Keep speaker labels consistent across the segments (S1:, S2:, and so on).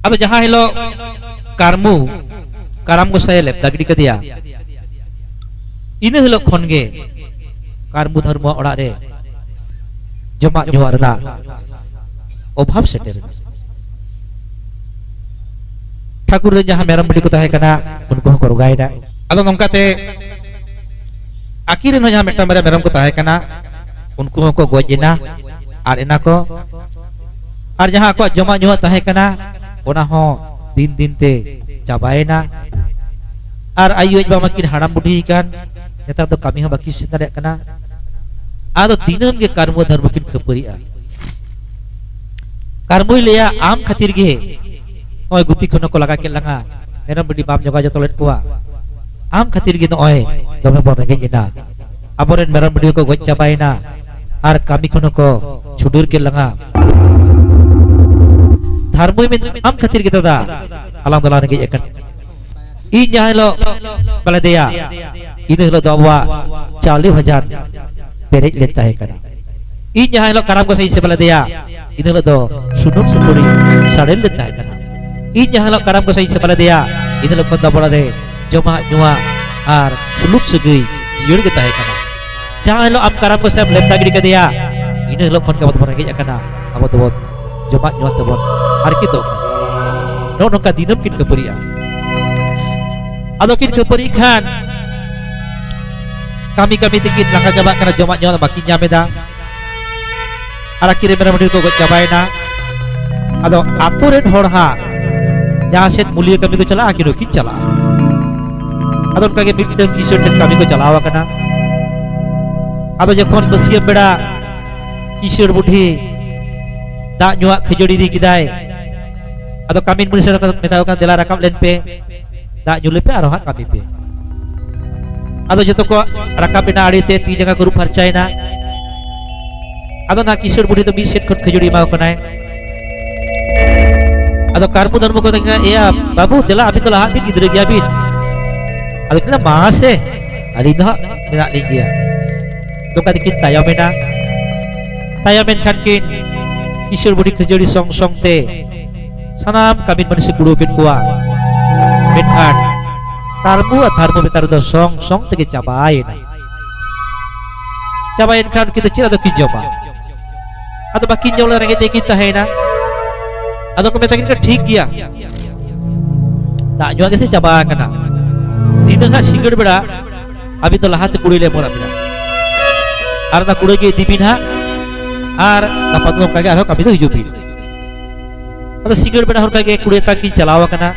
S1: Atau jaha hilo karam ko saya lep dagdi ke dia. Ini hilo khonge karmu dharma orak re joma nyuar da obhab seter. Thakur जहाँ मेरम बड़ी को ताहे कना उनको को रुगाई दा अदो नंकाते आखिर में जहाँ मेटा मेरा मेरम को ताहे कना उनको को गोजिना आर इना को आर जहाँ को जमा जुआ ताहे कना ओना हो दिन दिन ते चाबाएना आर आयु एज बामा किन हाड़ाम बुढ़ी कान नेता तो कमी हो बाकी सिंदरे कना आदो दिनम के कर्म धर्म किन खपरिया कर्म लिया आम खातिर गे ओय गुती खनो को लगा के लंगा मेरम बड़ी बाप जगह जतलेट कुआ आम खातिर गे ओय दमे बर रगे इना अबोरेन मेरम बड़ी को गज चाबाइना आर कमी खनो को छुडुर के लंगा धर्म में आम खातिर गे दादा अलाम दला रगे एकन इन जहां लो बले दिया इन लो दवा 40,000 पेरेज लेता है कना इन जहां लो करम को सही से बले दिया इन लो दो सुनुम सुपुरी साड़े लेता है कना इन जहां लो करम को सही से बले दिया इन लो को दबड़ा दे जमा जुआ आर सुलुक सगई जियोर के ताहे कना जहां लो आम करम को सब लेता गिरी के दिया इन लो kon का बत रगे कना अब तो जमा जुआ तो आर की तो नो नो का दिनम किन कपुरिया अदो किन कपुरी Khan kami tikin langkah coba karena jamaahnya makin nyameda arah kiri mereka mending kau cabaina atau aturan horha jahah set mulia kami ko cala akhirnya kin cala atau kage midang kisah dan kami ko calawa karena atau jakon besiap beda kisah budhi tak nyuak kejodi di kidai atau kami manusia metahukan dela rakam lenpe tak nyulepe aroha kami pe atau jatuh ko rakapina adite ti jaga guru percaya atau nak kisur budi tu bisit kon kejudi mau kenai atau karmu dan muka tengah iya babu dela abin tu lah abin gidre gya abin atau kita mas hari dah menak linggia tu kata kita tayamen kan kin kisur budi kejudi song te sanam kabin manusia guru kin kuah menkan tarmu betar do song tege cabain kan kita cira do kinjoma atau bakin jauh lah rengete kita hai na atau komentakin kan ठीक किया tak jual कैसे caba kena tidak nggak singgir beda abi to lahat kuri le mora beda arna kuri ke dibin ha ar dapat ngom kage ar kami to hijupin atau singgir beda hor kage kuri taki calawa kena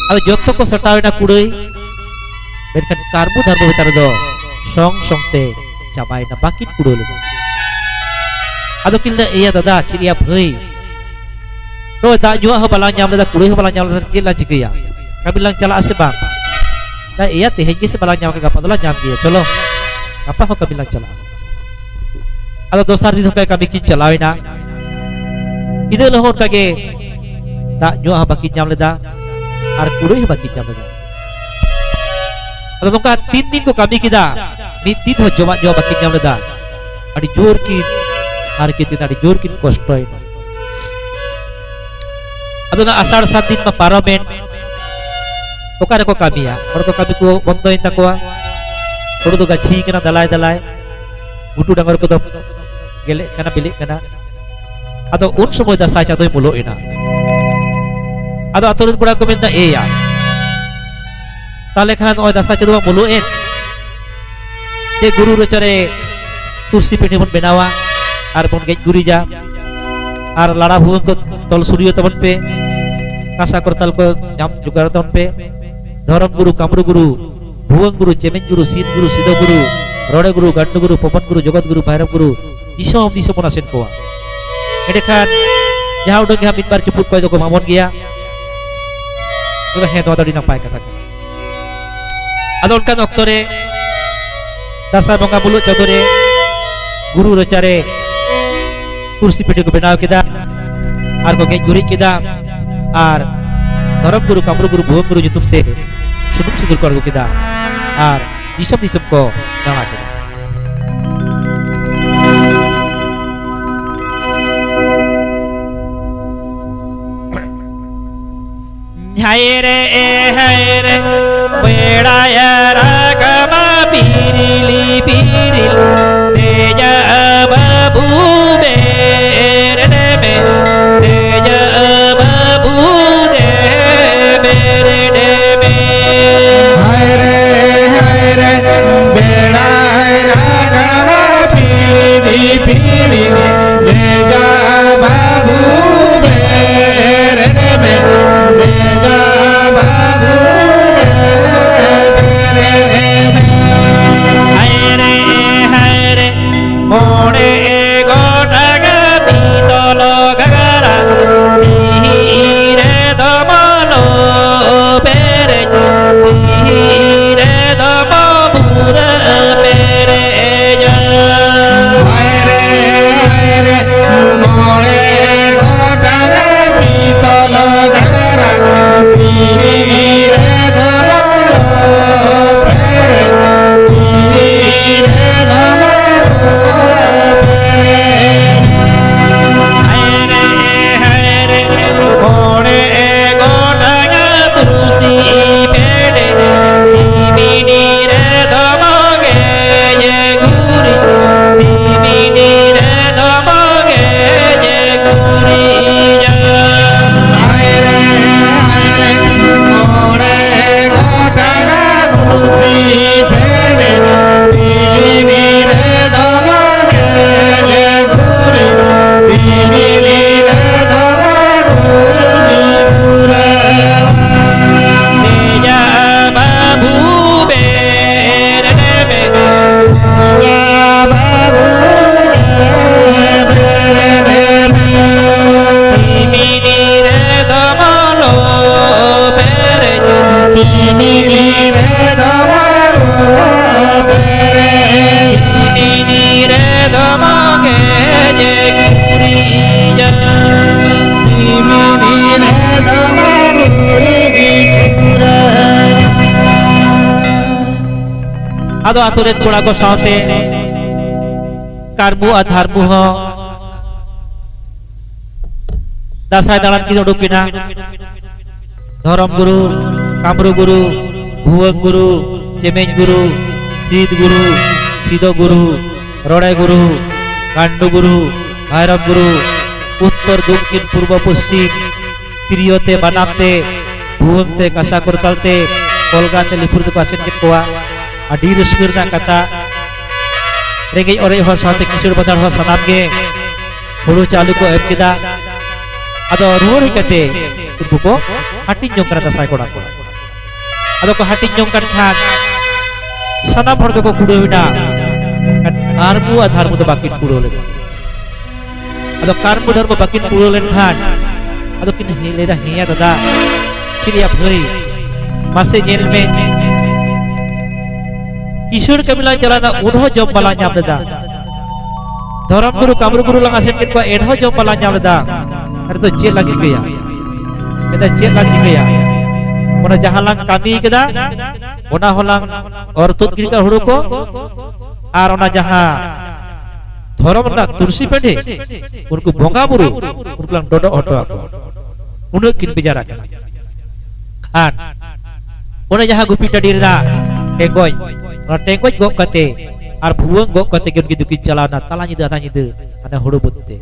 S1: atau joto ko satawi na kudai berkan karbu dharma betar do song te cabai na bakin kudai lego atau kilda iya dada ciria bhai no da jua ho balang nyam da kudai ho balang nyam da cila cikia kami lang cala ase bang da iya teh hegi se balang nyam ka gapa dola nyam dia cholo apa ho kami lang cala atau dosar din ho kami kin calawi na ide lohon kage da jua ho bakin nyam da ar kudai bagi jam dah. Atau tongka tin ko kami kita, tin ho jawab bagi jam dah. Adi jor ki, ar kita adi jor ki kostoi. Atau na asar satin ma paramen. Tongka ko kami ya, ko kami ko bontoin takwa. Kodo to gachi kena dalai. Butu dangar ko to gelek kana bilik kana. Atau un somoy da sai chadoi mulo ina. Atau aturan kuda ko minta ya tale khan oi dasa chedwa muluin te guru rechare kursi pe bon benawa ar bon gej gurija ar lada bhuon ko tol suryo tabon pe kasa kortal ko jam jugar tabon pe dharam guru kamru guru bhuon guru chemen guru sid guru sido guru rode guru gandu guru popan guru jogat guru bhairav guru disom pona sen ko ede khan jaha udang ha mitbar ceput ko ko mamon gya udah heto tadi nampai kata adol kan oktore dasar bonga bulu chodore guru rechare kursi pede ko benaw kida ar ko gej guri kida ar dharam guru kamru guru bhuon guru nyutum te sunuk sidur kor kida ar disop ko nana kida haire bedaya ragama pirili piril teja babu berdeme teja babu de berdeme
S2: haire bedaya ragama pirili piril teja babu berdeme teja babu berdeme
S1: haire mone gotaga pitolo gagara tihire domalo bere tihire domabura bere ja
S2: haire mone gotaga pitolo gagara tihire domalo bere tihire domalo bere
S1: haire mone gotaga turusi bere timinire domage je guri timinire domage je guri ja
S2: haire mone gotaga tusi bere timinire domage je guri timinire domage gure
S1: teja babu berdeme timinire domalo bere timinire domage je guri ja ado aturen kura ko saute karmu adharmu ho dasai dalan ki udukina dharam guru kamru guru bhuwan guru chemen guru sid guru sido guru rodai guru kandu guru bhairab guru uttor dokkin purbo poschim tiriote banamte bhuwangte kasa kurtalte kolgate lipurdu kasen ketwa adi resmirna kata rengej ore hor saute kisur badar hor sanamge huru chalu ko em kida ado ruhur hikate unku ko hatin jong kana dasai koda ko ado ko hatin jong kan khan sanam hor ko kudawina kan karmu adharmu do bakin kudole ado karmu dharma bakin kudolen khan ado kin leda hiya dada chiria bhai mase nyelme किशोर कमिला चलाना उन्हों जम बला ᱧᱟᱢ ᱞᱮᱫᱟ धर्म गुरु कामरू गुरु lung आसेन केत को एनहों जम बला ᱧᱟᱢ ᱞᱮᱫᱟ अरे तो चेत लाग चिकया मेदा चेत लाग चिकया ओना जहां लांग कामी केदा ओना होलांग और तुत गिरिका हुड़ु को आर ओना जहां धर्म ना तुलसी पेंडे उनको बोंगा बुरु उनको लांग डोडो हटो आको उन्हें किन बिचारा कना खान ओना जहां गुपी टडीरदा टेंगोय टेंगोय गो कते आर भुवंग गो कते के उनकी दुकी चलाना तला निद आधा निद अने हुड़ु बुत्ते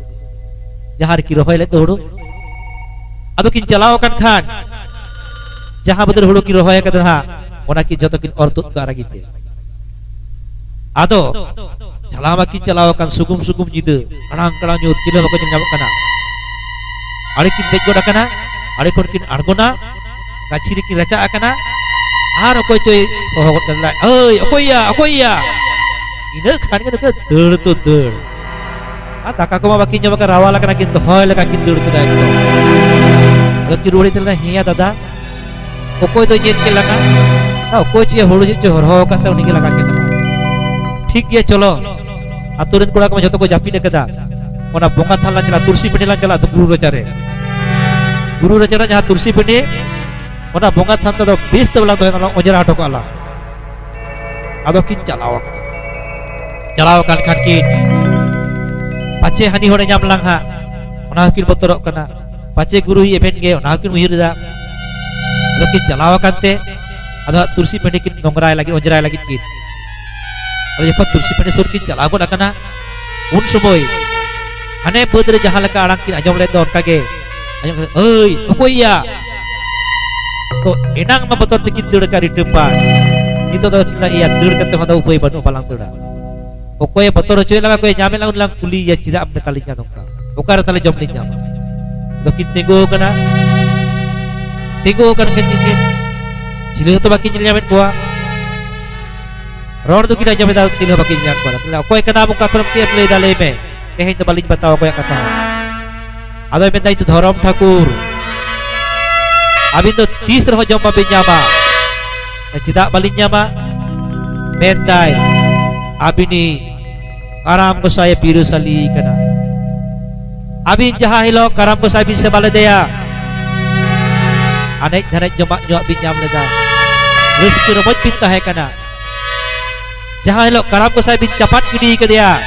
S1: जहार की रोहय ले तो हुड़ु अदो किन चलाओ कन खान जहां बदल हुड़ु की रोहय कदहा ओना की जतो किन औरतुत का रागिते आदो चलावा किन चलाओ कन सुगुम सुगुम निद कड़ांग कड़ांग न्यूत चिले बको जन कना आड़े किन देज गोडा कना आड़े कोन किन अड़गोना गाछी रे किन रचा कना आर अकोय चोय होगत कदला ओय अकोया इन खान के दड़ तो दड़ आ दाका को बाकी जब का रावाला कना किन होय लगा किन दड़ कदा एकदम अदो कि रोड़ी तला हिया दादा अकोय तो जेन के लगा अकोय चे होड़ो जे हरहो कते उनी के लगा के ठीक गया चलो आतुरन कोड़ा को जतो को जापी कदा ओना बोंगा थाला चला तुलसी पेटे ला चला तो गुरु रचरा जहां तुलसी पेटे ओना बोंगा थान तो बेस तबला तो ओजरा हटो काला आदो किन चलाओ कान खान की पाचे हानि होड़े नाम लांगा ओना किन बतरक कना पाचे गुरु ही एभेन गे ओना किन उहिरदा ado kin chalaw kante ado tursi pende kin nongrai lagi onjrai lagi kin ado jokon tursi pende sur kin chalaw god akana un somoy ane bedre jahan leka arang kin ajom le don kage ajom oi okoya to enang ma betor tikin dur ka di tempat itu do kita iya dur kate hada upay banu palang tuda okoy betor coy laga koy nyame lang kuli ya cida amne talinya dongka okar tali jom ni nyama do kin tengo kana kan kin cile to bakin nyamet gua ron tu kita jabe da cile bakin nyak gua koy kana buka kram tiap le dale me tehin to balin bataw koy kata ado benda itu dharam Thakur abin to 30 rho jom babin nyama cida balin nyama mendai abini karam ko saya biru sali kana abin jahilo karam ko saya bisa baladaya anek dhanek jomak nyok bin nyam leda rezeki remot pinta hai kana jahilo karam ko saya bin capat gidi ke dia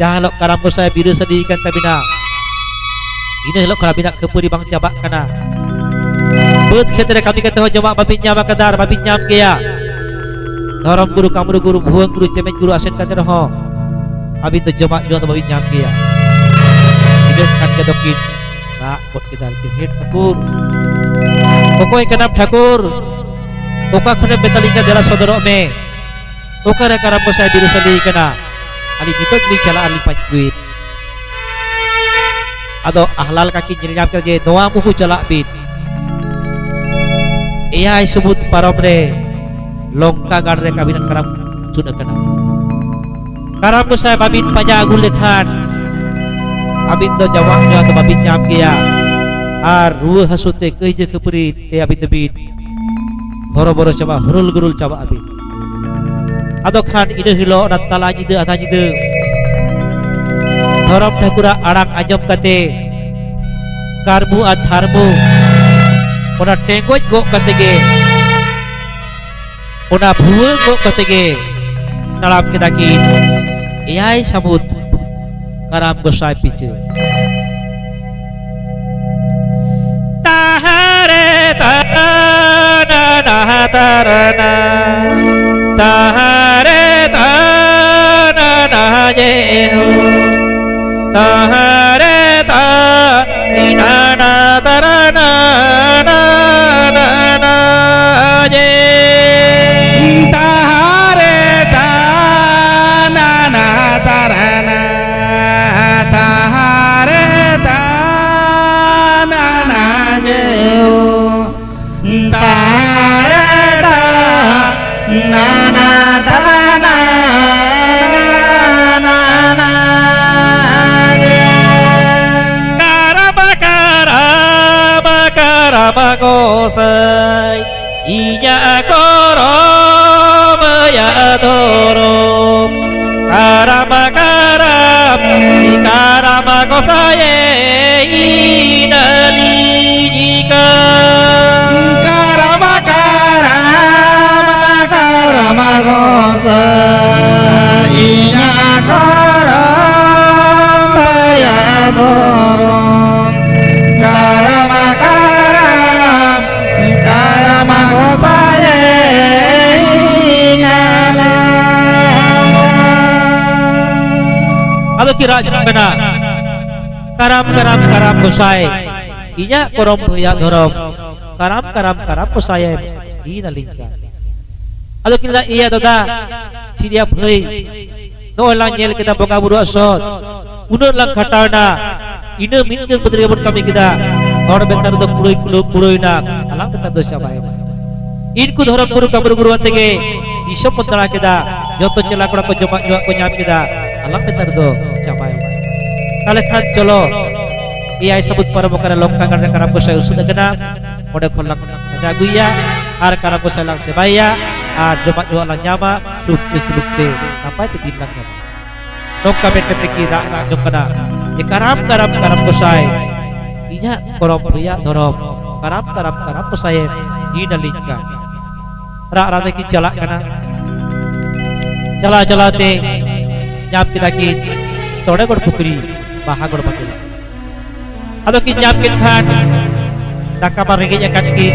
S1: jahilo karam ko saya biru sali kan tabina ini helo karabina kepuri bang cabak kana bet khetre kami kata ho jomak babin nyam kadar babin nyam gaya dharam guru kamru guru bhuang guru cemet guru asen kata ho abin to jomak nyok to babin nyam gaya hidup kan kedokin na bot kita kin Thakur okoy kanap Thakur oka khone betalinga dela sodorok me okare karam ko saya biru sali kana ali jitot li chala ali panjuit ado ahlal kaki nyam kerje doa muhu chala bin iya sebut paromre longka garre kabin karam sudah kana karam ko saya babin panja agul lekhan abin to jawabnya atau babin nyam kia ar ruh hasute keje kepuri te abin debin horo-boro coba hurul-gurul coba abin ado khan ide hilo ratala nyide atha nyide dharam Thakur arang ajom kate karmu adharmu ona tengoj go kate ge ona bhuwe go kate ge talam kita kin eyai samut karam gosai piche tahare tana na tarana tahare tana na je tahare ta ina na tarana na na na je
S2: tahare ta na na tarana tahare ta na na je tahare ta na na tarana na na je
S1: karama karama karama gosai iya korom ya dorom karama karam di karama gosai inali jika
S2: karama karama karama gosa inya karama ya dorom karama karam karama gosa inya
S1: ado kira bena karam karam karam gosai inya korom ya dorom karam karam karam gosai inalingka ado kira iya dada ciria bhai no lang nyel kita boga buru asot uno lang khatarna ina minjeng bedre bon kami kita hor betar do kuroi na alang betar do sabai inku dharam guru kamru guru atege isom pondara kita joto cela kora ko jomak nyuak ko nyam kita alang betar do sabai kale khan cholo iya sabut parabokara longka garre karam ko sai usud gena ode khol lang jaguya ar karam ko sai lang sebaya ar jomak nyuak lang nyama sukte sulukte sampai te dinlang nyama nongka bet keteki ra ra jokana e karam karam karam ko sai inya korom ya dorom karam karam karam ko sai inalingka ra ra te ki chala kana chala te nyam kita kin tode gor pukri baha gor bakila ado kin nyam kin khan daka marengenya kan kin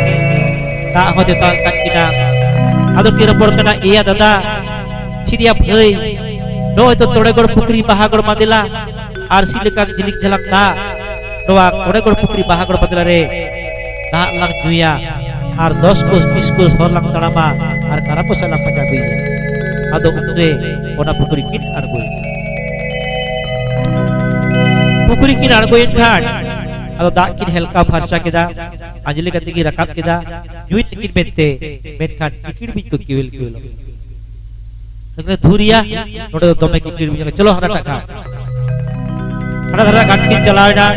S1: tak hote tak kan kina ado kira por kana iya dada ciria bhai no itu tode gor pukri bahagor madila ar silekan jilik jalak ta noa tode gor pukri bahagor madila re tak lang duya ar 10 kus 20 kus horlang tarama ar karapo salang panjaguiya ado utre ona pukri kin argoi pukri kin argoin khan ado dak kin helka pharcha keda anjali kati ki rakap keda yuit kin bette met khan kikir bit ko kiwel kiwel Nggak dhuriya, noda dome kikir bit chalo hara taka hara hara gat kin chalao na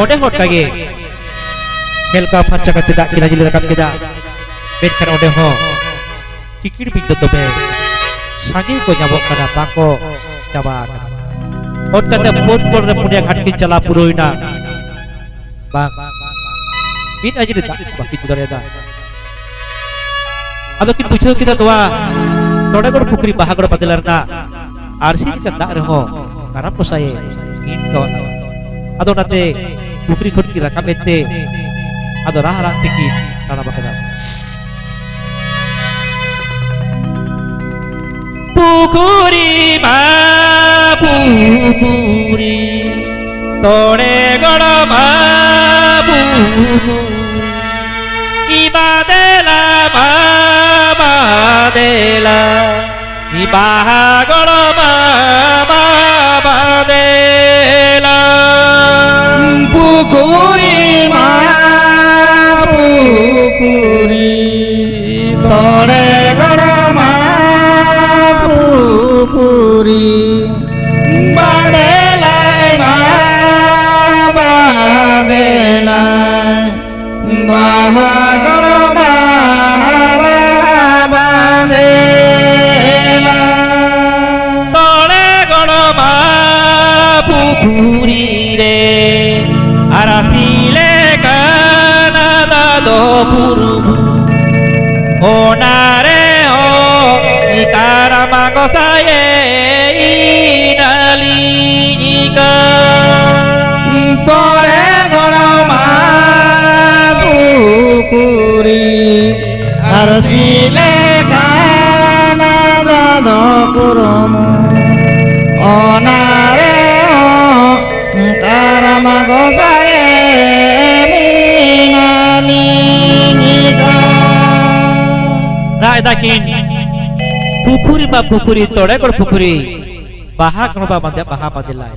S1: ode hot kage helka pharcha kate dak kin anjali rakap keda met khan ode ho kikir bit dome sagi ko nyabok kana bako chaba kana hot kate pot por re punya gat kin chala puroina bang min aja dah baki juga ada. Atau kita bujuk kita tua, toda kor pukri bahagor padilarna, arsi kita tak reho, karena posai in kawan. Atau nate pukri kor kira kamete, atau rahara pikir karena bakada. Pukuri ma pukuri, tode kor ma ibadela babadela ibahagor babadela
S2: pukuri ma pukuri tode gora ma pukuri badela babadela bahagor babadela
S1: tode gora pukuri re arasile kana dado purubu onare o ikarama gosaye inalika
S2: tode gora ma pukuri arsile kana dado kurumu onare o karama gosaye minalika
S1: Rai dakin pukuri ma pukuri tode gor pukuri baha kanoba mande baha madilai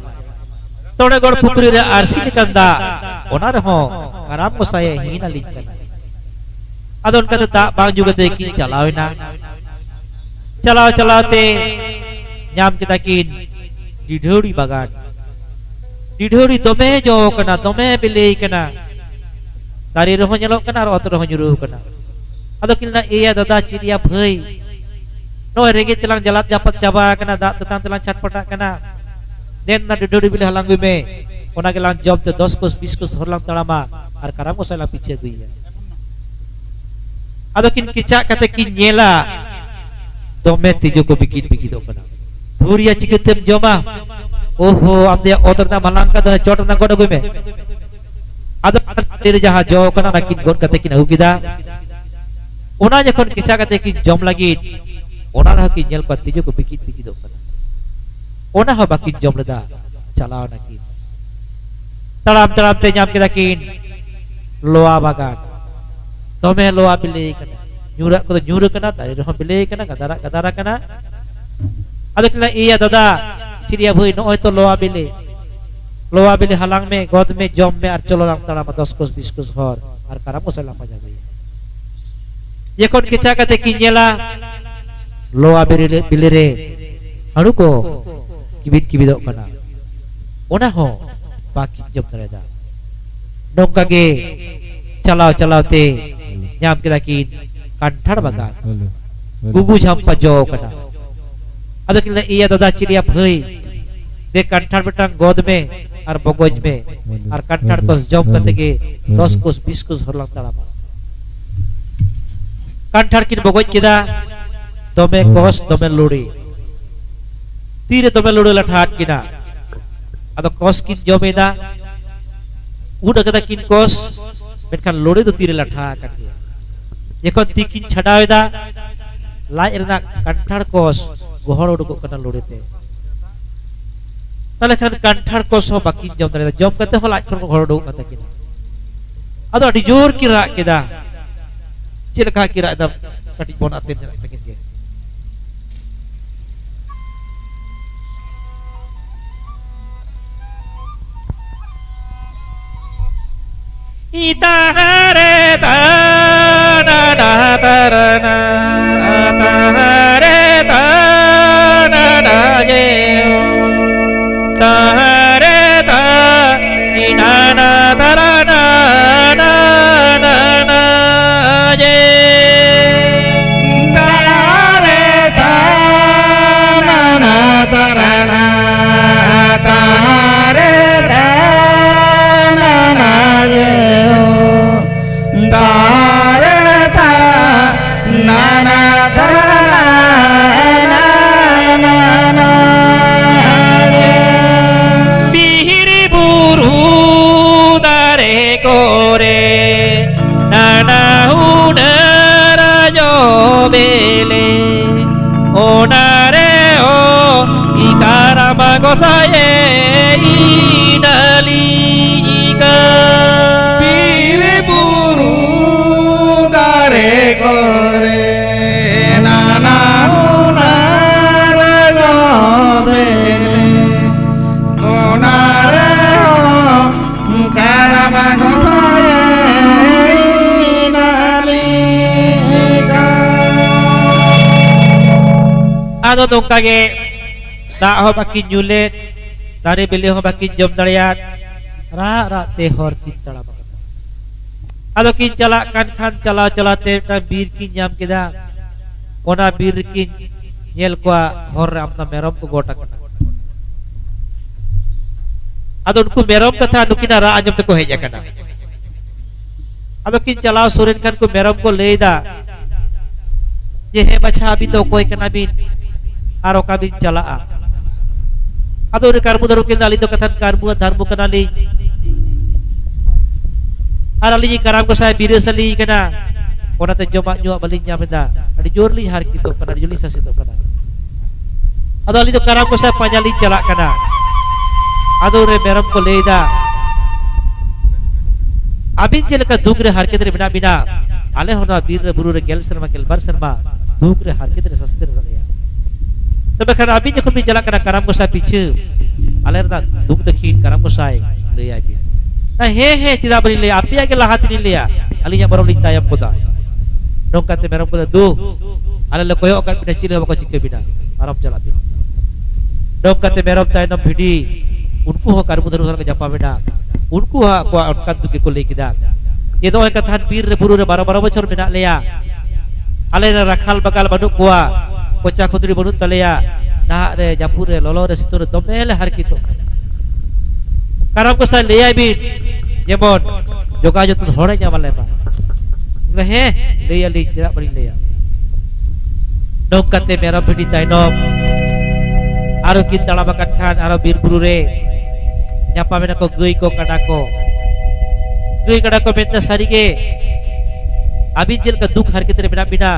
S1: tode gor pukuri re arsi nikanda onar ho karam ko saya hina linkan adon kata tak bang juga te kin chalawina chalawte nyam kita kin didhori bagan didhori dome jo kana dome bile kana dari roh nyalok kana ro roh nyuruh kana ado kilna iya dada ciria bhai no rege telang jalat japat jaba kana da tetan telang chatpata kana den na didhori bile halang me ona gelang job te 10 kus 20 kus horlang talama ar karam ko sala piche guiya ado kin kica kate kin nyela dome tijo ko bikin bikido kana dhuriya chiketem joma oho amde otorna malangka da chotna goda gume ado dir jaha jo kana nakin gor kate kin hugida ona jokhon kica kate kin jom lagi ona ha kin nyel ko tijo ko bikin bikido kana ona ha bakin jom leda chalao nakin taram te nyam kita kin loa bagan tome loa bile kana nyura ko nyura kana dari roh bile kana gadara kana ado kila iya dada ciria bhai no to loa bile halang me god me jom me ar cholo lang taram 10 kus 20 kus hor ar karam ko salam paja gai yekon kicha kate kinyela loa bile re haru ko kibidok kana ona ho baki jom tereda nongka ge chalao te nyam kita kin kanthar bagan gugu jampa jo kana ado kilna iya dada ciria bhai de kanthar betang god me ar bogoj me ar kanthar kos jom kate ge 10 kus 20 kus horlang talama kanthar kin bogoj kida dome kos dome luri tire dome luri lathat kina ado kos kin jomeda udah kata kin kos मेनखान लोड़े दो तीरे लाठा kan dia jekon tikin chadaweda laj renak kanthar kos gohor udukok kana loड़े te tale khan kanthar kos ho bakin jom dare jom kate ho laj khon gohor uduk kata kina ado adi jor kira keda cilaka kira da kati bon aten takin ge itahare ta na na tarana atahare ta na na je tahare ta ni na na tarana na na na je
S2: tahare ta na na tarana tahare ta na na je tahare ta na na tarana na na na je
S1: bihiri buru dare kore nana hunara jo bele onare o ikarama gosaye inali jika
S2: pire buru dare kore nana hunara jo bele onare o karama gosaye inali jika
S1: ado dongkage da ho bakin nyulet dari beli ho bakin jom dariat ra ra te hor kin chala bakata ado kin chala kan khan chala chala te ta bir kin nyam keda ona bir kin nyel kwa hor amna merom ko gota kana ado unku merom katha nukina ra anjam te ko heja kana ado kin chala suren kan ko merom ko leida je he bacha abi to koi kana bin aro kabin chala a ado re karbu daru ke dali to kathan karbu dharmu kanali arali ji karam ko sai birasali kana ona te joma nyu balinya beda adi jorli har kito kana juli sasi to kana ado ali to karam ko sai panjali chala kana ado re meram ko leida abin chelaka dugre har kitre bina bina ale hona bir re buru re gel serma gel bar serma dugre har kitre sastre ya तब खन अभी जखन भी चला करा करम को सा पीछे आले रदा दुख दखिन करम को साय ले आई भी ना हे चिदा बनी ले आपी आगे लहात नहीं लिया अलिया बरम लिता यम कोदा नोकाते मेरम कोदा दु आले ले कोयो अकन बिना चिले बको चिके बिना आराम चला भी नोकाते मेरम तायनम भिडी उनको हो करम धरु सर के जपा बिना उनको हा को अनका दुके को ले किदा ये दो कथान पीर रे बुरु रे 12 बछर बिना लेया आले रखाल बगाल बनु कोआ कोचा खुदरी बनut तलेया दा रे जापुर रे ललो रे सितुर तमेले हर कितो करम को सा लेया बिन जेमन जोगा जत हरे जामले बा हे लेया ली जरा बड़ी लेया नोकाते मेरा भिडी ताइनम आरो किन तला बाकान खान आरो बीर बुरु रे nyapa mena ko geuy ko kada ko menta sarige abijel ka duk har kitre bina bina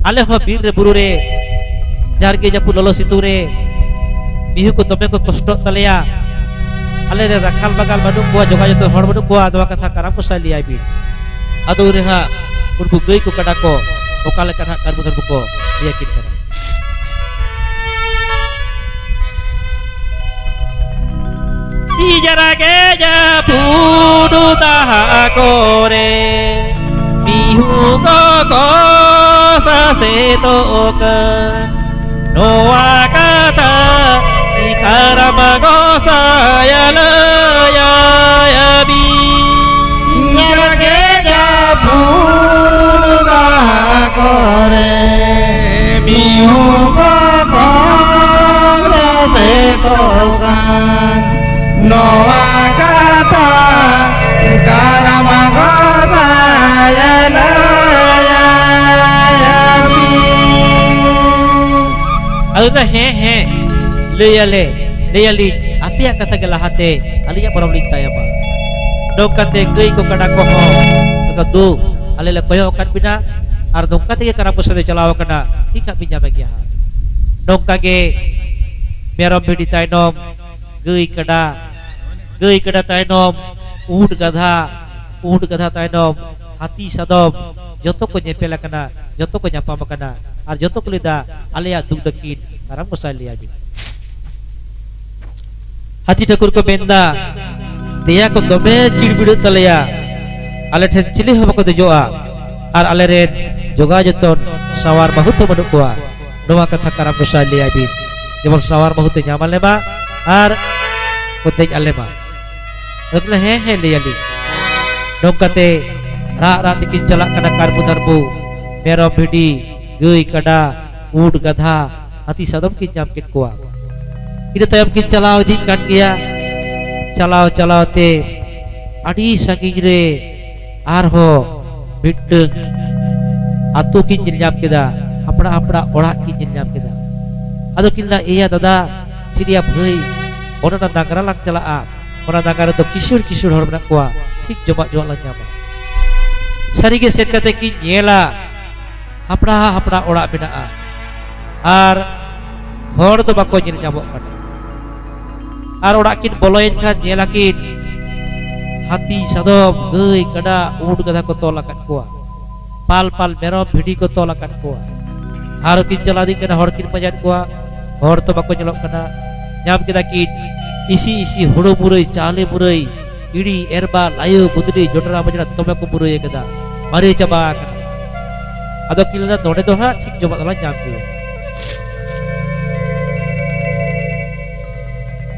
S1: ale ho bir re buru re jarge japu lolo situ re bihu ko tome ko kosto taleya ale re rakhal bagal banu ko joga joto hor banu ko adwa katha karam ko sali ai bi adu re ha urbu geuy ko kada ko okale kana karbu darbu ko yakin kana jara ke japu du taha kore bihu ko sa se to ka noa kata ikarama go sa ya la ya bi
S2: jara ke japu da kore bihu ko sa se to ka noa kata karama go sa ya la
S1: Alda he leya li api yang kata gelahate alinya barom lintaya ba Nongkate gay ko kada ko ho nagadu alila koyo kan bina ar nongkate ke karam kusade chalaw kana hika binya bagya nongkage merom bidi tainom gay kada tainom ऊँट गधा तैनम हाथी सदम जतो को nyepela kana जतो को nyapam kana ar जतो को lida alaya duk dakin karam gosai liya bin हाथी ठाकुर को बेंदा देया को दमे चिड़बिड़ तलया आले ठेन चिली हम को देजोआ ar ale ren joga joton sawar mahut manu koa noa katha karam gosai liya bin jemon sawar mahut nyamal lema ar kodej alema Adakala he liyali nongkate ra tikin calak kana karbu darbu merom bidi geuy kada ऊँट गधा हाथी sadam kin nyam kin kuah ida tayam kin chalaw di kan kia chalaw te adi saking re arho bideng atu kin nyam keda apra orak kin nyam keda ado kinla iya dada ciria bhei ona dangara lang calaa orang dangara to kisur hor menak kuah ठीक joma lang nyama sarige set kate ki nyela hapra orak menaa ar hor to bako nyel nyamok kana ar orak kin boloin khan nyelakin hati sadom geuy kada ऊँट गधा ko tolakan kuah pal merom bhidi ko tolakan kuah ar kin jaladi kana hor kin pajan kuah hor to bako nyelok kana nyam kita kin isi huru murai cale murai iri erba layu budri jodra bajra tome ko murai kada mari chaba kana ado kilna node to ha ठीक joma la nyam ke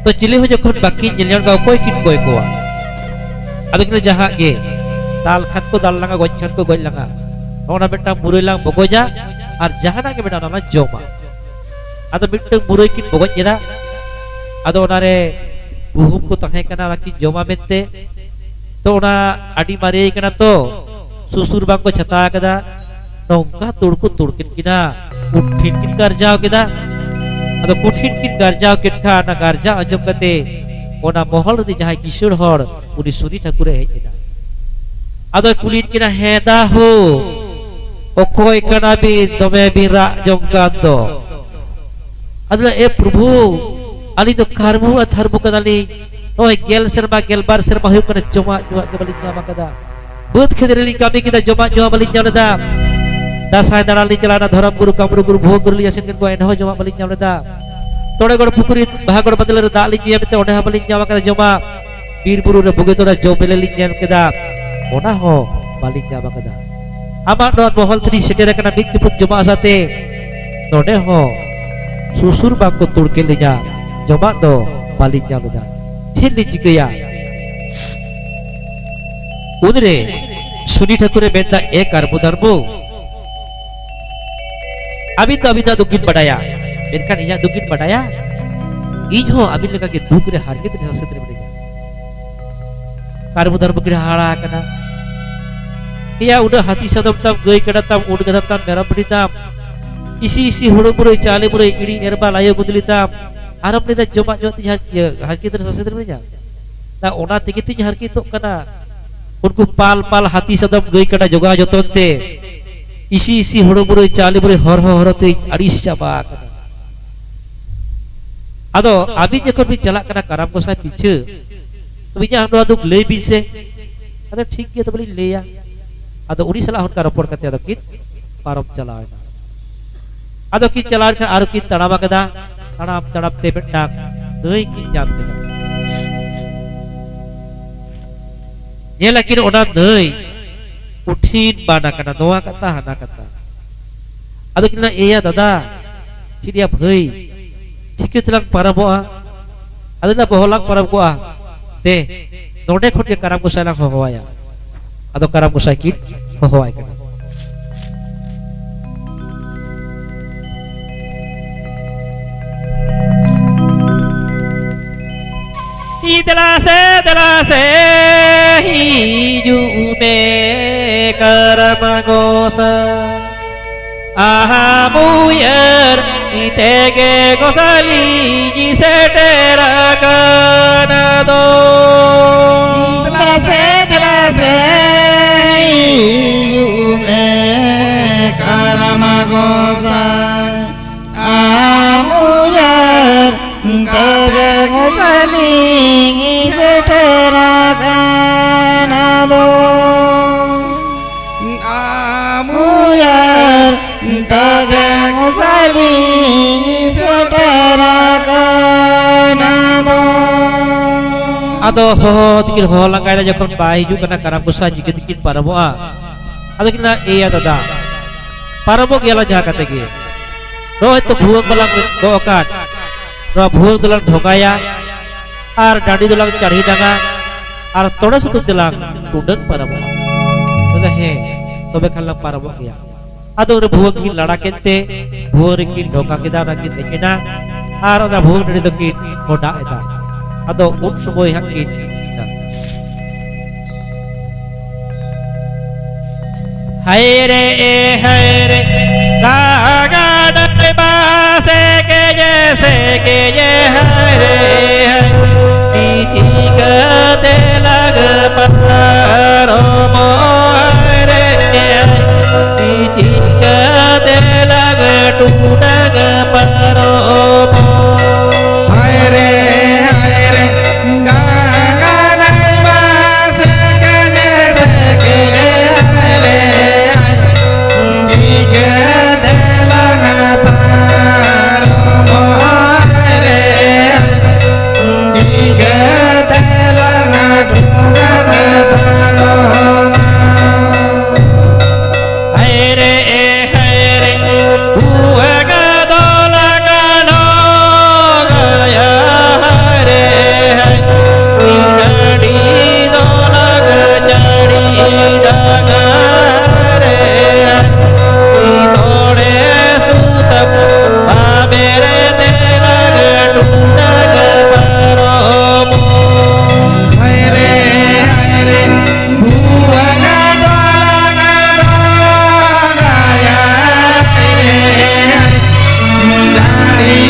S1: to chili ho jokhon baki nyel ga koy kin koy ko ado kila jaha ge dal khan ko dal langa goj khan ko goj langa ona beta murai lang bogoja ar jahana ke beta na joma ado beta murai kin bogoj jeda ado onare guhum ko tahe kana laki joma mette to ona adi mare kana to susur bang ko chata kada nongka turkin kina uthin kin garjao keda ado kuthin kin garjao ket kha na garja ajom kate ona mohol di jahai kisur hor uni suni Thakur hej ena ado kulin kina heda ho okoy kana bi dome bi ra jongkando ado e prabhu ali to karmu atharbu kadali oi gel serba gelbar serba hu kana joma ke balik nyama kada buat khedreli kami kita joma balik nyama da dasai darali jalana dharam guru kamru guru bhog guru yasin kan ko enho joma balik nyama da tode gor pukuri bahagor badal da li nyama te onha balik nyama kada joma bir buru re buge tora jo beleli nyama kada ona ho balik nyama kada ama dot mohol tri setere kana big put joma asate tode ho susur bang ko turke linya joma do balik nyama da chili jikaya udre suni Thakur benda e karbu darbu abida dukin badaya enkan inya dukin badaya inho abin leka ke duk re har ke tri sasetri menega karbu darbu kira hara kana ya udah hati sadam tam geuy kada tam ऊँट गधा tam meram bidi tam isi huru murai cale murai iri erba layu budli tam arab nida joma tuh har ke tri sasetri menega ta ona tege tuh har ke to kana unku pal hati sadam geuy kada joga joton te isi huru murai cale murai hor te aris chaba kana ado abi jekon bi jalak kana karam ko sai piche binya ando aduk lei bise ado ठीक ge to bali leya ado uri salah hon karopor kate ado kit parom chalaena ado kit chalaan kan aru kit tanama kada tanam te bendak dei kit jam kada nyelakin ona dei uthin bana kana noa kata hana kata ado kina eya dada ciria bhei cikitlang paraboa adala boholang paraboa te node khot ke karam gosai lang hohwaya ado karam gosai kit hohwai kana idala se hiju me karam gosai ahamuyer itege gosali jisetera kanado
S2: Telase do amuyar kageng usali seterakan do
S1: ado ho tikir ho langkai na jokon bai hiju kana karang busa jike tikin parabo ado kina iya dada parabo gela jaha kate ge ro itu buang balang gokan ro buang tulang dhokaya ar dadi tulang chari danga ar toda sutu tulang tudeng parabo dada he tobe khalang parabo gya ado ro buang ki lada kente buang ki dhoka kida na ki dekina ar oda buang dadi to ki hoda eta ado un sumoy hakin haire ga ga dai ba se ke ye haire ti ka te lag paro mo haire ti ka te lag tu dag paro mo
S2: haire ga ga dai ba se ke haire jike de laga paro mo haire jike de laga tuga paro
S1: haire buaga dola gano gaya haire dadi dola gajari daga haire itore sutap babere delaga tundaga paromo
S2: haire buaga dolaga dogaya haire dari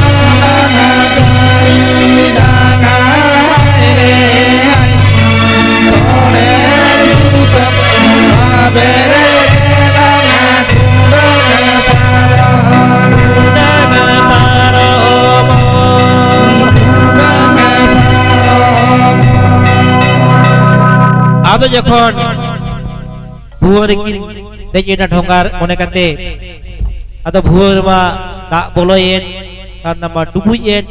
S2: dolaga cori daga haire tore sutap babere delaga tundaga parono
S1: tundaga paromo
S2: tundaga parono
S1: ado jokhon bhuwar kin dejina dhongar mone kate ado bhuwar ma da boloyen karna ma dubuyen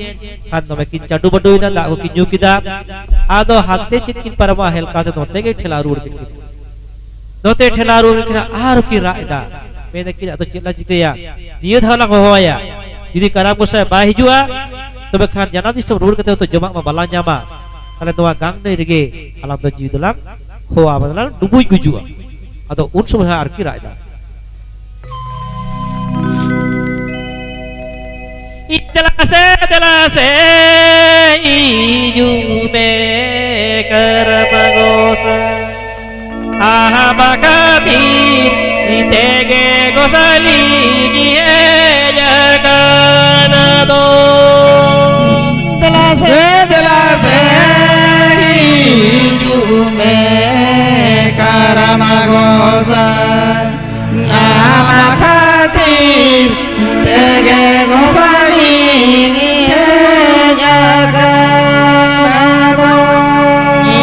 S1: kan no kin chadu baduina da ko kinyu kida ado hatte chitkin parama helka te note ge thela rur kin note thela rur kin ar ki raida me dekin ado chila jikaya niya dhala hoya judi karab ko sa ba hijua tobe khan jana disam rur kate to joma ma bala nyama tale noa gang nei rege alam do jiwi dalang khoa badalang dubui gujua ado un somoy ar ki raida Delase iju me karamagosa aha bakatir itege gosali giye jaganado
S2: delase jume karamagosa nama khatir tege gosari jaganado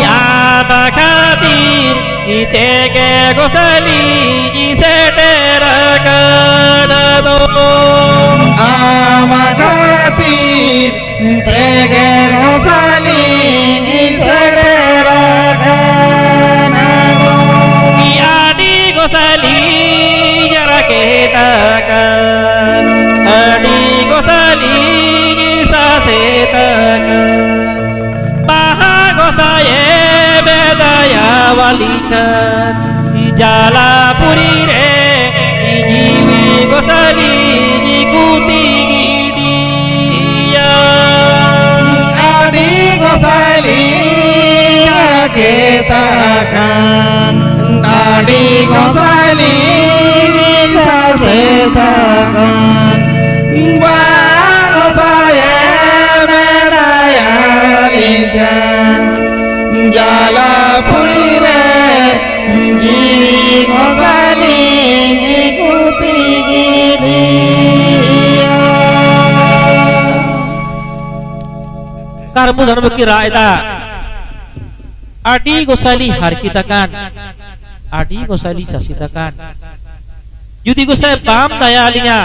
S1: ya bakatir itege gosali giseterakanado
S2: amakatir tege gosali seterakanado
S1: adi gosali jaraketakan adi gosali sasetakan paha gosaye bedaya walikan ijala puri re jiwi gosali jikuti gidia
S2: adi gosali jaraketakan adi gosali sasetakan wa gosaye bedaya walikan jala puri re jiwi gosali ikuti gidia
S1: karmu dhanam ki raida adi gosali harkitakan, adi gosali sasitakan. Judi gosai bam daya alinga,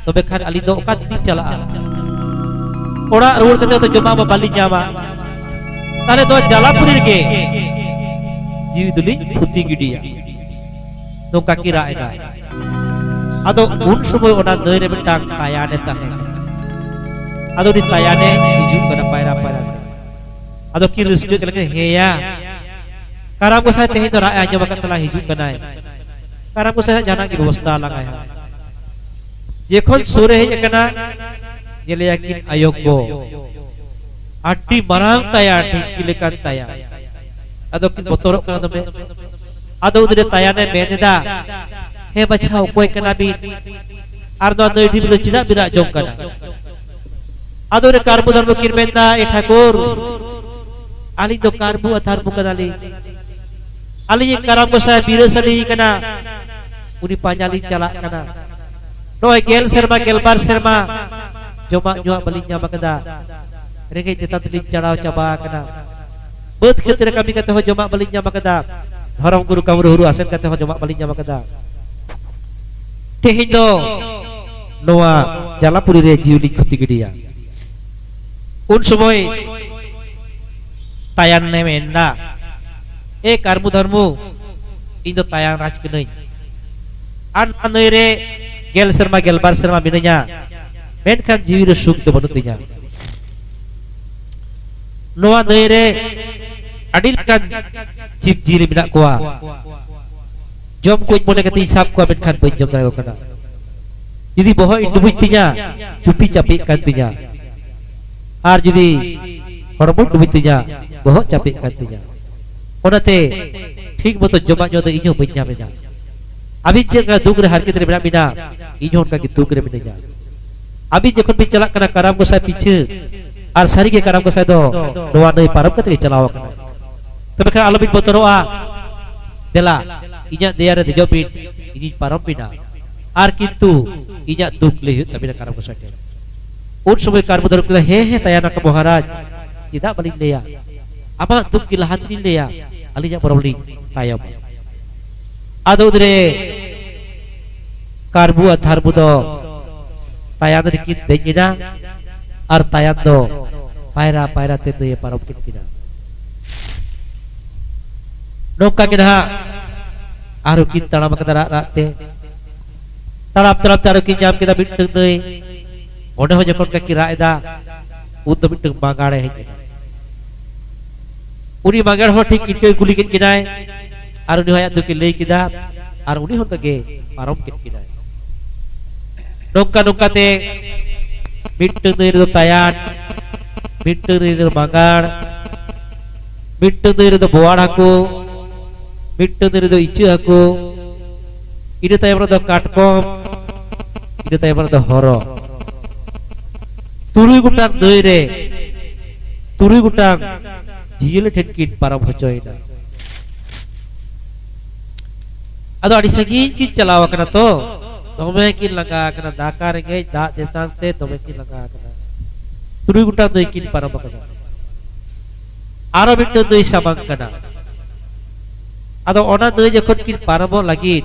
S1: tobe khan ali do okat di chala. Ora ruur kate to joma ma bali nyama. Tale do jalapurir ge. Jiwi duli putih gidia. Nongka kira eda. Ado un sumoy ona nöy re betang tayane tahe. Ado di tayane hiju kana paira-paira. Ado ki reuske kelake heya. Karam ko sa tehi to raaya nyoba telah hiju kana. Karam ko sa jana ki ବ୍ୟବস্থা lagai. Jekhon sore hej kana jele yakin ayogbo. Adi marang taya dikilekan taya. Ado kin botorok kana tobe. Ado udire tayane meneda. He bachao koi kana bin. Ardo ando di bilo cida bira jong kana. Ado re karbu darbu kirmenda e Thakur. Ali do karbu atharbu kanali. Ali ye karam ko sa birasali kana. Uni panjali cala kana. Noy gel serma gelbar serma. Joma nyua balinya makada. Rege kita tulin caraw caba kana. Beut khetira kami kata ho joma balinya makada. Dharam guru kamru huru asen kata ho joma balinya makada. Tehindo noa jalapuri re jiuli khuti gidia. Un somoy tayan ne menda. E karmu dharmu indo tayan raj kenai. An anoi re gel serma gelbar serma binanya. Menkan jiwi re suk do banutinya. Noa doi re adil kan jib jili binak kuah. Jom kuit boleh kata hisap kuah menkan penjom dari kana. Jadi boho indubuj tinya cupi capik kantinya. Ar jadi hormon dubuj tinya boho capik kantinya. Onate ठीक मतो जमा जो तो इन्हों बन्या में जा. अभी चेक कर दुगरे हर कितने बिना बिना इन्हों का कि दुगरे में जा. अभी जखन भी चला करना कराम को साय पीछे आर सारी के कराम को साय दो नवा नई पारम कते चलावा करना. तबे खा आलबिन बोतरोआ देला इnya देया रे देजोबिन इनि पारम बिना आर किंतु इnya दुख ले तबे कराम को साय. उन समय कार बुदर को हे तयाना का महाराज चिदा बलिन लेया apa tuk kilahat ni leya alinya boroli tayam ado udre karbu atharbu do tayad dikit dejina ar tayad do paira paira te do ye parom kina nokka kina aru kin tanam kadara rate tarap taru kin jam kita bitung deui one ho jokon ka kira eda ut bitung mangare he उनी मगर हो ठीक किनके कुली किन किनाय are उनी होया दुके ले किदा are उनी हो कगे पारम किन किनाय नोका नोका ते मिट्टु देर दो तायान मिट्टु देर मगर मिट्टु देर दो बोवाड़ हको मिट्टु देर दो इच्छु हको इदे तायमर दो काटकोम इदे तायमर दो हरो तुरुई गुटांग देरे तुरुई गुटांग जिले ठेनकिन पारम होचोयना अदो आडी सगी की चलावा कना तो तोमे की लगा कना दाका रेगे दा देतांते तोमे की लगा कना तुरुई गुटा दई किन पारम कना आरो बिट्टो दई साबांग कना अदो ओना दई जखन किन पारम लगी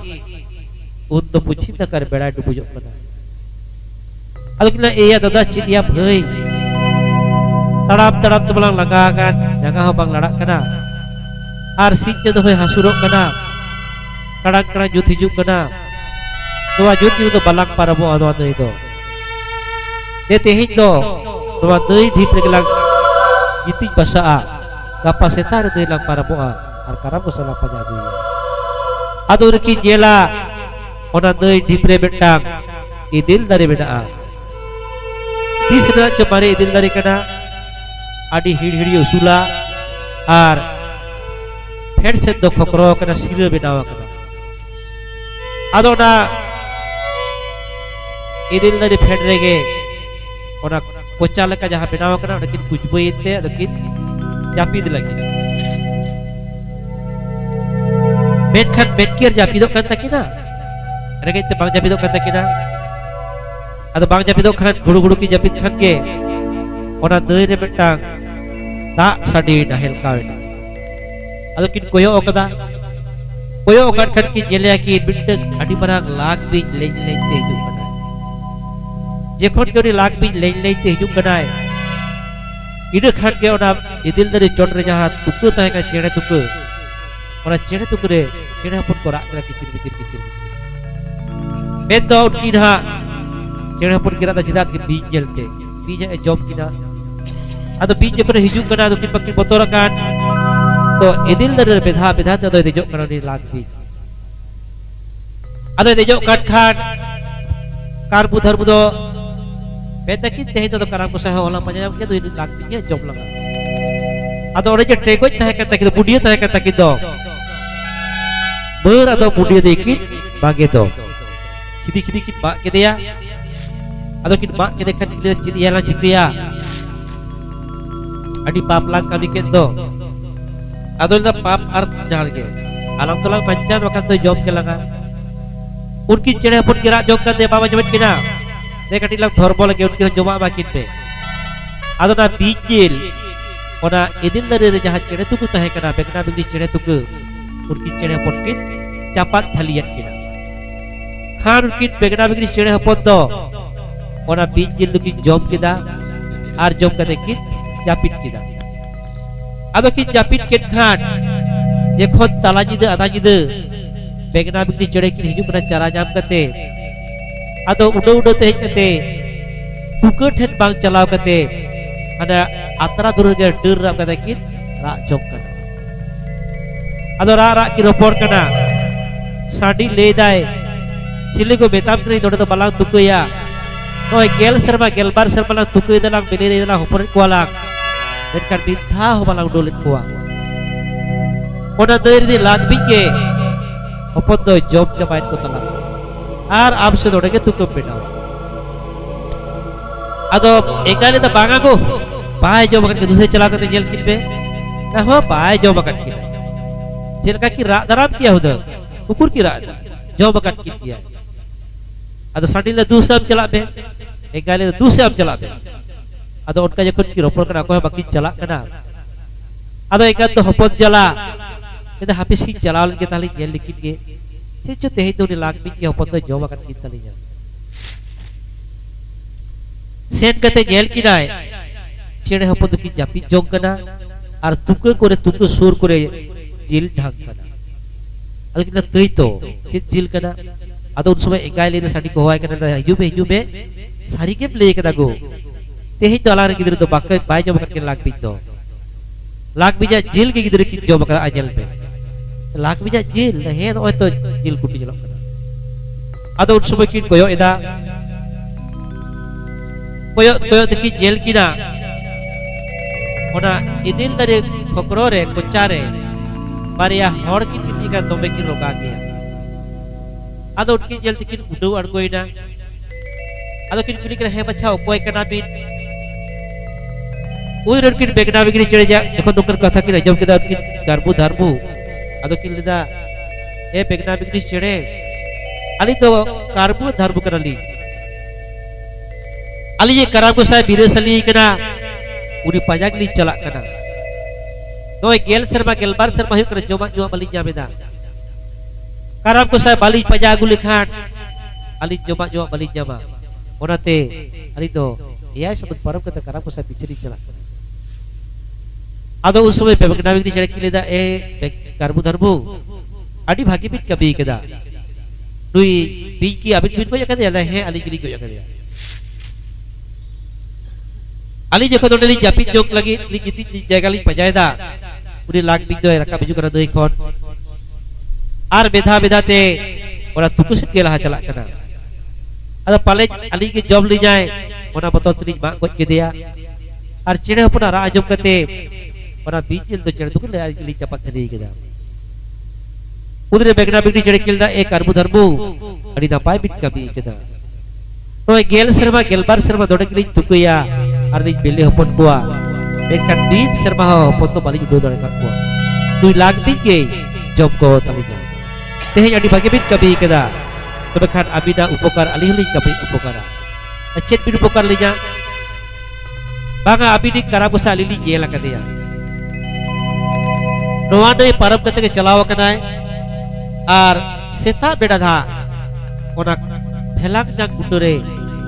S1: उन तो पुछिन नकर बेड़ा डुबुजो कना अदो किला एया दादा चिनिया भई तड़ाप तड़ाप तो बलांग लगा kan jangan ho bang ladak kana ar sinja do hoy hasurok kana kadang-kadang jut hijuk kana tua jut itu balang parabo ado ado itu de tehin do tua deui dhip regelang giting basaa kapasetar deui lang parabo ar karabo sala pajadu ado reki jela ona deui dhip re betang idil dari beda tisna cemari idil dari kana आडी हिड़ हिड़ी उसुला are फेर से दो खकरो कना सिरे बेनावा कना आदो ना इदिल दरी फेड रेगे ओना कोचा लेका जहां बेनावा कना लेकिन कुछ बोइते लेकिन जापी दे लगी बेट खन बेट केर जापी दो कन तकिना रेगे ते बांग जापी दो कन तकिना आदो बांग जापी दो खन गुडु गुडु की जापी खन के ओना दई रे बेटांग दा सडी नहल कावेना ado kin koyo okada koyo okat kan kin nyele kin bindeng adi marang lag bin lein lein te hidup kana jekhon ke lag bin lein lein te hidup kana ida khan ke ona idil dari chot re jaha tuku tahe ka chene tuku ona chene tuku re chene hapon ko rak kira kicir kicir bedo kin ha chene hapon kira ta jidat ke bij jelte bij e job kina ado bij jekone hijuk kana ado kin pakin botorakan to idil dari bedha bedha te ado dejok kana ni lag bij ado dejok kat khan karbu dharbu do beda kin teh itu karam ko saha olam pajam ke do ini lag bij job langa ado ore je tegoj tahe kata kido budia tahe kata kido ber ado budia dekin bage do khidi khidi kin ba ke dia ado kin ba ke dekan kile chidi yala chikriya adi pap lang kami ke do ado da pap art jal ge alam tolang pancan wakan to job ke langa unki chene pun kira job kan de baba jabet kina de kati lang thorbo lagi unki joma bakin pe ado na bijil ona idil dari jahat chene tuku tahe kana bekna bigli chene tuku unki chene pun kin capat thaliat kina khan unki bekna bigli chene hapon do ona bijil tuki job kida ar job kate kin japit kida ado kin japit ket khan jekhon tala jide ada jide begna bigdi chede kin hiju kana cara jam kate ado udo udo te kate tuke thet bang chalaw kate ada atra dur ger dur rap kate kin ra jong kana ado ra ra ki ropor kana sadi le dai chile ko betam kri dodo balang tuke ya no gel serba gelbar serba lang tuke dalang bele dalang hopor kualang dan kan bintah balang dolit kuang ona dari di lag bingge hopon do job jabain ko talang ar abse dode ke tuke bedaw ado ekale ta banga ko pae job kan ke dusre chala kate jel kinbe na ho pae job kan kina jel ka ki ra daram kiya hoda kukur ki ra job kan kin kiya ado sadil dusam chala be ekale dusam chala be ado onka jekon ki ropor kana ko baki chala kana ado ekat to hopon jala kita habis si jalal kita lagi yang likin ge cecut teh itu di lag bin ge hopon to job kan kita linya sen kate jel kinai chene hopon to ki japi jong kana ar tuke kore tuke sur kore jil dhang kana ado kita tei to jil kana ado un samay ekai le sadi ko hoy kana hijube sari ke play kada go teh itu alar gidir to bakai bai job kan lag bin to lag bija jil ke gidir ki job kan ajal pe lag bija jil na he no to jil kuti jelok kana ado un samay kin koyo eda koyo teki jel kina ona idil dari khokrore kochare baria hor kin kitika tombe ki roga gaya ado utkin jel tikin udu argoina ado kin kuni kira he bachao koi kana bin ui kin begna bigri chede ja ekhon dokar katha kin ajam kida kin garbu dharbu ado kin lida e begna bigri chede ali to garbu dharbu karali ali ye karabu sai biresali kana uri pajak li chala kana noy gel serma gelbar serma hu kana joma joma bali jameda karam ko sai bali pajagu likhan ali joma joma bali jama onate ali to ya sebut param kata karam ko sai bichri chala ado usme pebekna bigri chede kileda e karbu dharbu adi bhagi bit kabi keda dui biki abit bit ko yakade ala he ali gili ko yakade ali jekho dodeli japit jok lagi ligiti jaga li pajaida uri lag big do raka biju kara doi khon ar bedha bedha te ora tuku set gela ha chala kana ada pale ali ke job li jae ona botol tri ma goj ke dia ar chene hopona ra ajom kate ona bijil to chene tuku le ali chapat chali ke da udre begna bigdi chede kilda e karbu dharbu adi da pai bit kabi ke da noy gel serma gelbar serma dode kili tukuya arni beli hopon kuah bekan di serba hopon to bali judo dole kuah tu lag bingge job ko taliga teh jadi bagi bit kabi keda to bekan abida upokar alihli kabi upokara acet bid upokar linya banga abidi karabusa alili gela kadia नोआ नई पारब कते के चलाव कनाय are सेता बेड़ा धा ओना फेलाक जाक बुटरे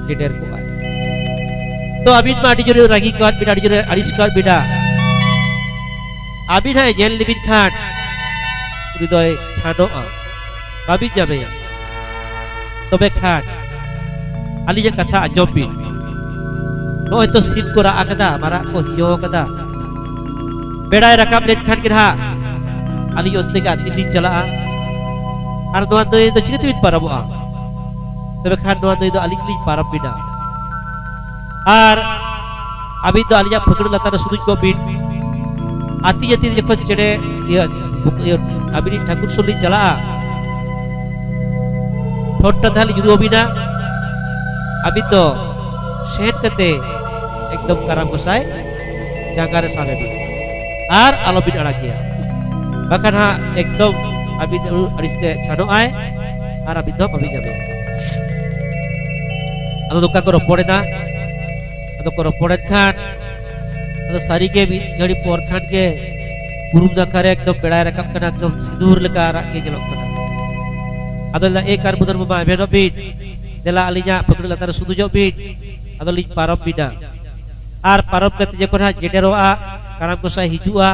S1: जेडेर को आय तो अबिन मा आडी जोरे रागी को बिड़ा आडी जोरे अड़िस को बिड़ा अबिन है जेल लिबिन खान हृदय छानोआ बाबिन जाबेया तबे खान आली जे कथा आजम बिन नो तो सिम को रा आकदा मारा को हियो कदा बेड़ा रकाब लेट खान गिरहा आली ओत्ते का दिल्ली चला आर दोआ दई तो चिकते बिन पारबोआ तबे खान दोआ दई तो आली क्ली पारब बिना आर अभी तो आलिया फकड़ लता सुदुज को बिन आती जाती जखन चेड़े अभी ठाकुर सोली चला ठोटा थाली जुदो बिना अभी तो शेड कते एकदम काराम गोसाई जांगा रे साबे बिन आर आलो बिन अड़ा गया बाकान हा एकदम अभी अड़िसते छानो आए आर अभी तो अभी जाबे अदो दुका को रोपड़े ना अदो को रोपड़े खान अदो सारी के भी घड़ी पोर खान के गुरुम दाखारे एकदम बेड़ा रकम कना एकदम सिंदूर लगा रा के जलो कना अदो ला एक कार बुदर मा बेनो बिन देला अलिnya पकड़ लतार सुदुजो बिन अदो लिज पारब बिना आर पारब कते जखन हा जेडेरोआ काराम गोसाई हिजुआ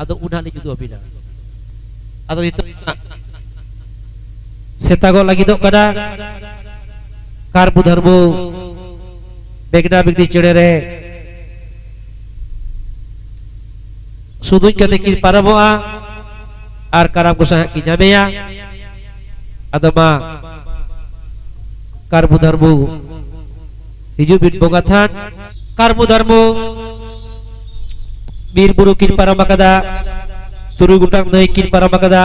S1: अदो उना li judo बिना अदो itu सेतागो लगी तो कदा कार बुधरबो बेगना बेगनी चेड़े रे सुदुज कते की पारबोआ आर काराम गोसाई की जाबेया अदो मा कार बुधरबो हिजु बिन बोगाथान कार बुधरबो बीर बुरु किन पारम कदा तुरु गुटांग नई किन पारम कदा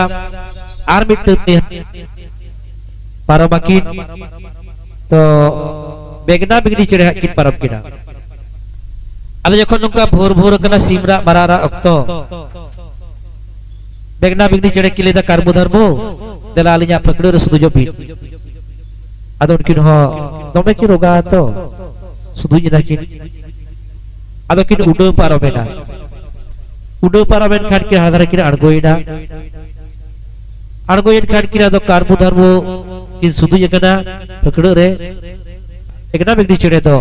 S1: आर मिट पारम किन तो बेगना बेगनी चेड़े किन पारम किना आलो जखन नुका भोर भोर कना सिमरा मारारा अक्तो बेगना बेगनी चेड़े किलेदा कार बुधरबो देला आलिnya पकड़ रे सुदुजो बिन अदो उनकिन हो दमे की रोगा तो सुदुज नाकिन अदो किन उडो पारमेना उडो पारमेन खान की हादरा किन अड़गोइना अड़गोइन खान किन अदो कारबु धरबो किन सुदुज कना पकड़ रे एकना बेगनी चेड़े दो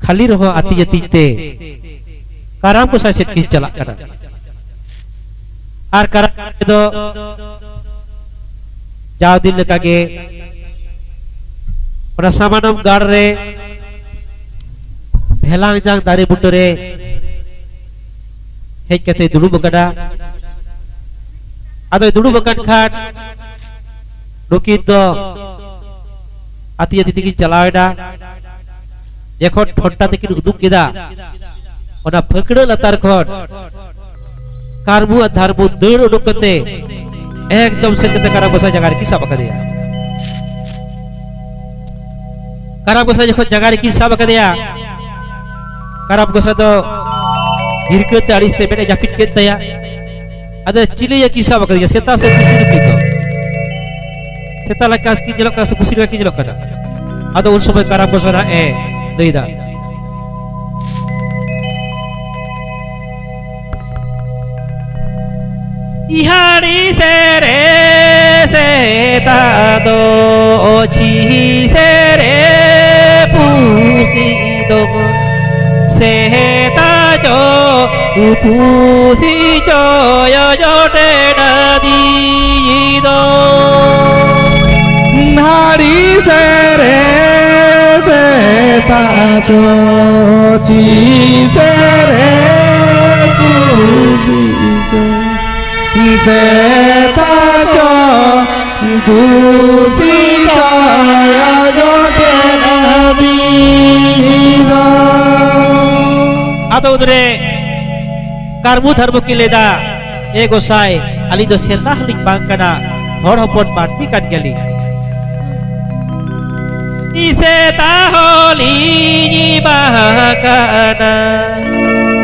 S1: खाली रहो आती जाती ते काराम को सासेट किन चला कना आर काराम दो जाव दिन लकागे सामानम गाड़ रे भेलांग जांग दारे बुटरे हेज कते दुड़ुब कदा अदो दुड़ुब कन खान नुकिन दो आती आती तिकिन चलावेदा जखन ठोट्टा तिकिन उदुक केदा ओना फकड़ लतार खन कारबु धारबु दड़ उडुक कते एकदम से कते काराम गोसाई जगह रे की साब कदिया काराम गोसाई जखन जगह रे की साब कदिया काराम गोसाई तो हिरकते अड़िसते बेटे जापिट के तया अदे चिलिया की साब कदिया सेता से कुसी रुकी तो सेता लका की जलो का से कुसी की जलो कना अदो उन समय काराम गोसाई ए देदा इहाड़ी से रे सेता दो छी से रे पूसी दो सेता जो पूसी जो यो जोटे नदी दो
S2: नारी से रे सेता जो छी से रे पूसी जो सेता जो पूसी जो यो जोटे नदी दो
S1: आतो उधरे कारबु धर्म की लेदा ए गोसाई अली दो सेता हलिक बांकना हर हपन पाटमी काट गेली इसे ताहोली जी बाकना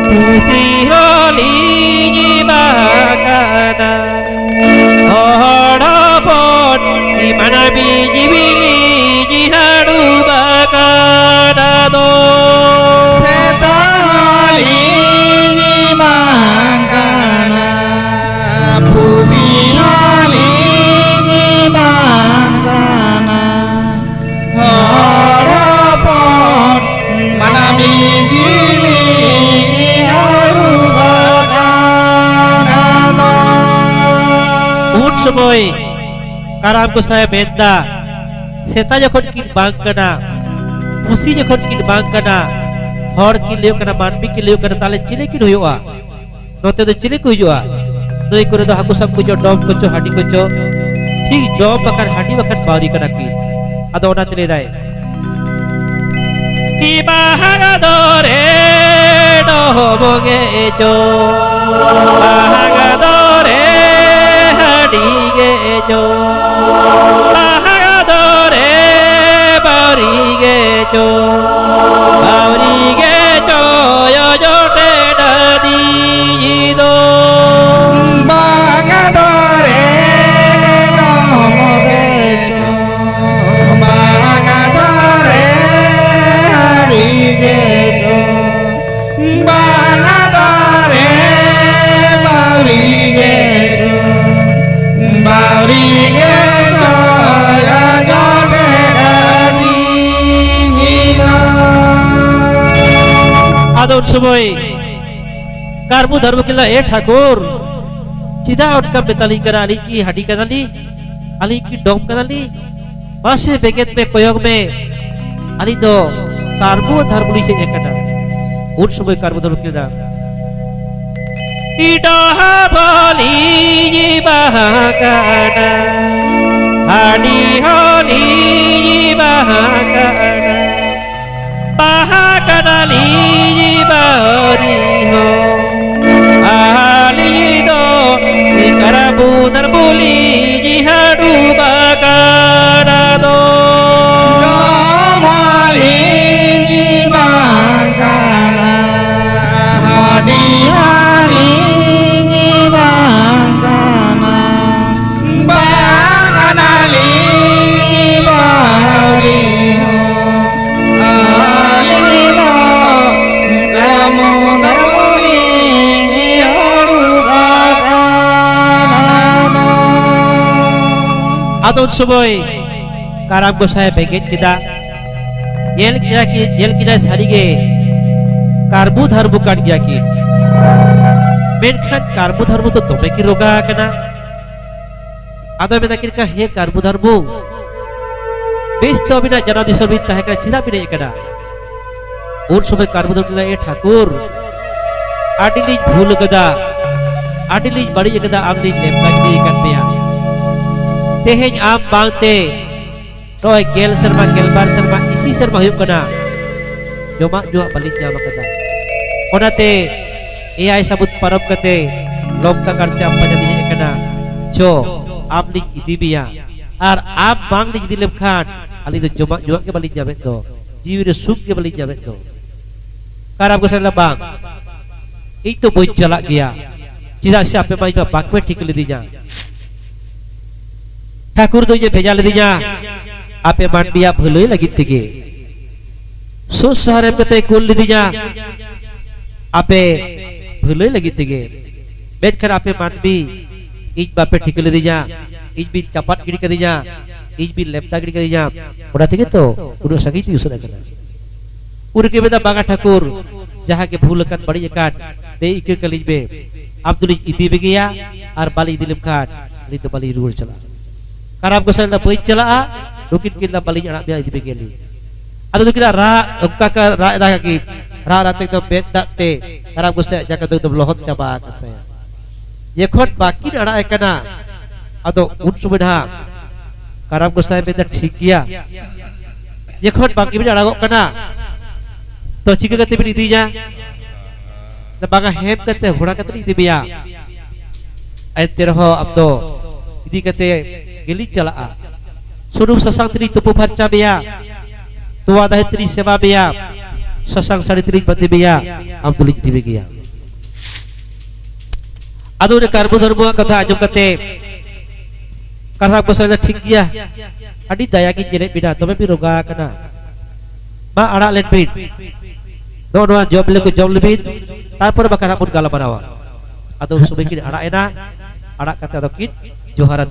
S1: खुशी होली जी बाकना हर हपन इमाना बीजी बिली जी हाडू बाकना दो
S2: सेता होली जी बाकना
S1: उन समय काराम गोसाई मेंदा सेता जखन किन बांग कना खुशी जखन किन बांग कना हर की लेव कना मानवी की लेव कना ताले चिले किन हुआ नोते दो चिले को हुआ नई करे दो हाकु सब को जो डॉम को जो हाडी को जो ठीक डॉम बकर हाडी बकर बावरी कना की अदो ओना तिले दाए की बाहागा दोरे डो होबोगे जो बाहागा दोरे हाडी गे जो बाहागा दोरे बावरी गे जो yo yo te dadi do
S2: Bangadore no mogecho Bangadore harigecho Bangadore baurigecho Baurigecho yo yo te dadi do
S1: adon समय कारबू धर्म किला ए ठाकुर चिदा उनका बेताली करा अली की हड्डी कनाली अली की डोम कनाली मासे बेगेत में कोयोग में अली दो कारबू धर्म से एकना उन समय कारबू धर्म किला इडा बोली बहाकाना हड्डी होली बहाकाना बहाकानाली बारी हो आली दो कराबू दरबुली जिहाडू बाकाना दो
S2: Ramali Bangana Hadi Hari Bangana Bangana Li Bauri Ali do Kamu Daruli Yaru Bangana
S1: adon समय कारम गोसाई बेगेट किदा जेल किदा सारी गे कारबू धर्म काट गया की मेनखान कारबू धर्म तो तोमे की रोगा कना आदो में तकिर का हे कारबू धर्म बेस तो बिना जना दिसर भी ताहे का चिदा बिना एकना उन समय कारबू धर्म किदा ए ठाकुर आडिली भूल गदा आडिली बड़ी गदा आमनी लेपला की कन बेया तेहेज आम बांगते रोय गेल शर्मा गेलबार शर्मा इसी शर्मा हुई कना जोमा जो बलित जामा कदा ओनाते ए आई सबुत परब कते लोक का करते आप पजली है कना जो आपनी इदी बिया और आप बांग नी इदी लेखान अली तो जोमा जो के बलित जावे तो जीवी रे सुख के बलित जावे तो कारब को सला बांग ई तो बोई चला गया चिदा से आपे माई बा बाकवे ठीक ले दी जा ठाकुर तो ये भेजा ले दी जा आपे मानबिया भलोई लगी तिगे सो शहर में कते कुल ली दिया आपे भलोई लगी तिगे बैठ कर आपे मानबी इज बापे ठीक ले दिया इज भी चपाट गिरी कर दिया इज भी लेपटा गिरी कर दिया उड़ा तिगे तो उड़ो सगी थी उसने करना उड़ के बेटा बागा ठाकुर जहाँ के भूल कर बड़ी काट दे इके कलीज में अब्दुल इदी भी गया और बाली दिलीप खान ली तो बाली रूर चला कारब को सला बोई चला Dukin kita paling anak dia itu begini. Atau kira ra ukka ka ra dah ki ra rate to bet te karab guste jaga to lohot coba katanya. Ye khot baki ada ekana atau un subedha karab guste bet ठीक किया. Ye khot baki bi ada kana to chika kate bi diya. Na baga heb kate hora kate di biya. Ay terho abdo idi kate geli chala सुरूप ससंग त्रि तुपु फरचा बिया तुआ दह त्रि सेवा बिया ससंग साड़ी त्रि बंदी बिया हम तुलिक दिबे गया अदुरे कारबो धर्म कथा आजम कते कारब बसला ठीक गया अडी दया की जेले बिना तमे भी रोगा कना मा आड़ा लेन बिन दोनों जॉब ले को जॉब ले बिन तारपर बकरा पुन गाला बनावा अदो सुबह की आड़ा एना आड़ा कते अदो किन जोहारा